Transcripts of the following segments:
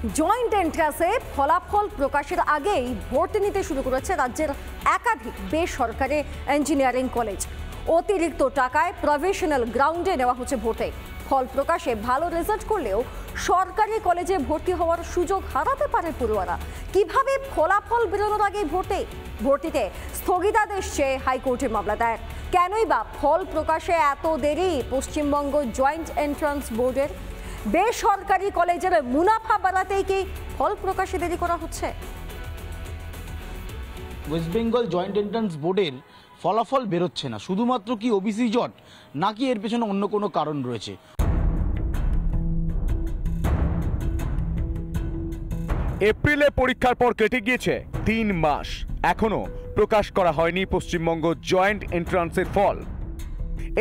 Joint এন্ট্রান্সে ফলাফল প্রকাশের আগেই ভর্তি নিতে শুরু করেছে রাজ্যের একাধিক বেসরকারি ইঞ্জিনিয়ারিং কলেজ। অতিরিক্ত টাকায় প্রফেশনাল গ্রাউন্ডে নেওয়া হচ্ছে ভর্তি। ফল প্রকাশে ভালো রেজাল্ট করলেও সরকারি কলেজে ভর্তি হওয়ার সুযোগ হারাতে পারে পড়ুয়ারা। কিভাবে ফলাফল বেরোনোর আগেই ভর্তিতে স্থগিতাদেশ চেয়ে হাইকোর্টে মামলা দায়ের। কেনই বা ফল প্রকাশে এত দেরি পশ্চিমবঙ্গ জয়েন্ট এন্ট্রান্স বোর্ডের? বেসরকারি কলেজের মুনাফা বাড়াতেই কি ফল প্রকাশে দেরি করা হচ্ছে? ওয়েস্ট বেঙ্গল জয়েন্ট এন্ট্রান্স বোর্ডের ফলাফল বেরোচ্ছে না, শুধুমাত্র কি ওবিসি জট, নাকি এর পেছনে অন্য কোনো কারণ রয়েছে? এপ্রিলে পরীক্ষার পর কেটে গিয়েছে 3 মাস, এখনো প্রকাশ করা হয়নি পশ্চিমবঙ্গ জয়েন্ট এন্ট্রান্সের ফল।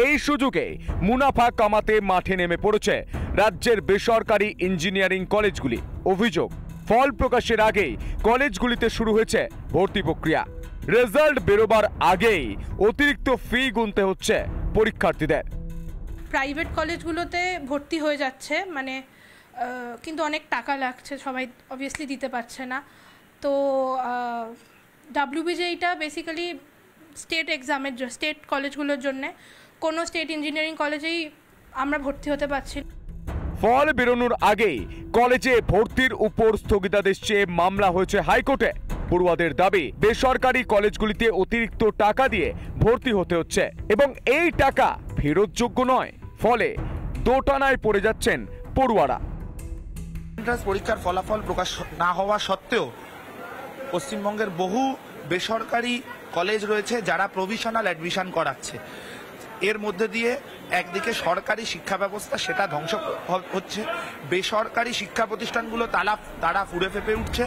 এই সুযোগে মুনাফা কামাতে মাঠে নেমে পড়েছে রাজ্যের বেসরকারি ইঞ্জিনিয়ারিং কলেজগুলি। অভিযোগ, ফল প্রকাশের আগেই কলেজগুলিতে শুরু হয়েছে ভর্তি প্রক্রিয়া। রেজাল্ট বেরোবার আগেই অতিরিক্ত ফি গুনতে হচ্ছে পরীক্ষার্থীদের। প্রাইভেট কলেজগুলোতে ভর্তি হয়ে যাচ্ছে, কিন্তু অনেক টাকা লাগছে, সবাই অবভিয়াসলি দিতে পারছে না। তো WBJটা বেসিক্যালি স্টেট এক্সামের স্টেট কলেজগুলোর জন্য। কোনো স্টেট ইঞ্জিনিয়ারিং কলেজেই আমরা ভর্তি হতে পারছি না। ফল বেরোনোর আগেই কলেজে ভর্তির উপর স্থগিতাদেশ চেয়ে মামলা হয়েছে হাইকোর্টে। পড়ুয়াদের দাবি, বেসরকারি কলেজগুলিতে অতিরিক্ত টাকা দিয়ে ভর্তি হতে হচ্ছে এবং এই টাকা ফেরতযোগ্য নয়। ফলে দোটানায় পড়ে যাচ্ছেন পড়ুয়ারা। এন্ট্রান্স পরীক্ষার ফলাফল প্রকাশ না হওয়া সত্ত্বেও পশ্চিমবঙ্গের বহু বেসরকারি কলেজ রয়েছে যারা প্রভিশনাল অ্যাডমিশন করাচ্ছে। এর মধ্যে দিয়ে একদিকে সরকারি শিক্ষা ব্যবস্থা সেটা ধ্বংস হচ্ছে, বেসরকারি শিক্ষা প্রতিষ্ঠানগুলো তারা ফুঁড়ে ফেঁপে উঠছে।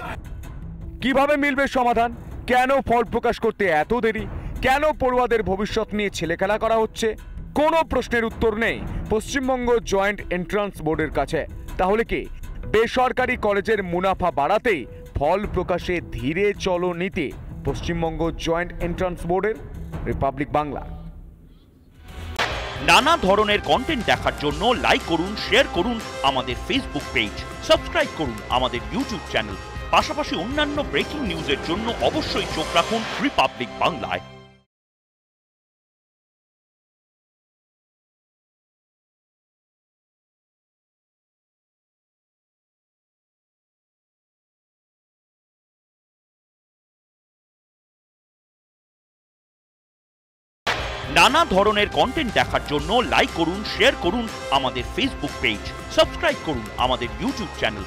কিভাবে মিলবে সমাধান? কেন ফল প্রকাশ করতে এত দেরি? কেন পড়ুয়াদের ভবিষ্যৎ নিয়ে ছেলেখেলা করা হচ্ছে? কোনো প্রশ্নের উত্তর নেই পশ্চিমবঙ্গ জয়েন্ট এন্ট্রান্স বোর্ডের কাছে। তাহলে কি বেসরকারি কলেজের মুনাফা বাড়াতেই ফল প্রকাশে ধীরে চলো নীতি পশ্চিমবঙ্গ জয়েন্ট এন্ট্রান্স বোর্ডের? রিপাবলিক বাংলা। নানা ধরনের কন্টেন্ট দেখার জন্য লাইক করুন, শেয়ার করুন আমাদের ফেসবুক পেজ, সাবস্ক্রাইব করুন আমাদের ইউটিউব চ্যানেল। পাশাপাশি অন্যান্য ব্রেকিং নিউজের জন্য অবশ্যই চোখ রাখুন রিপাবলিক বাংলায়। নানা ধরনের কন্টেন্ট দেখার জন্য লাইক করুন, শেয়ার করুন আমাদের ফেসবুক পেজ, সাবস্ক্রাইব করুন আমাদের ইউটিউব চ্যানেল।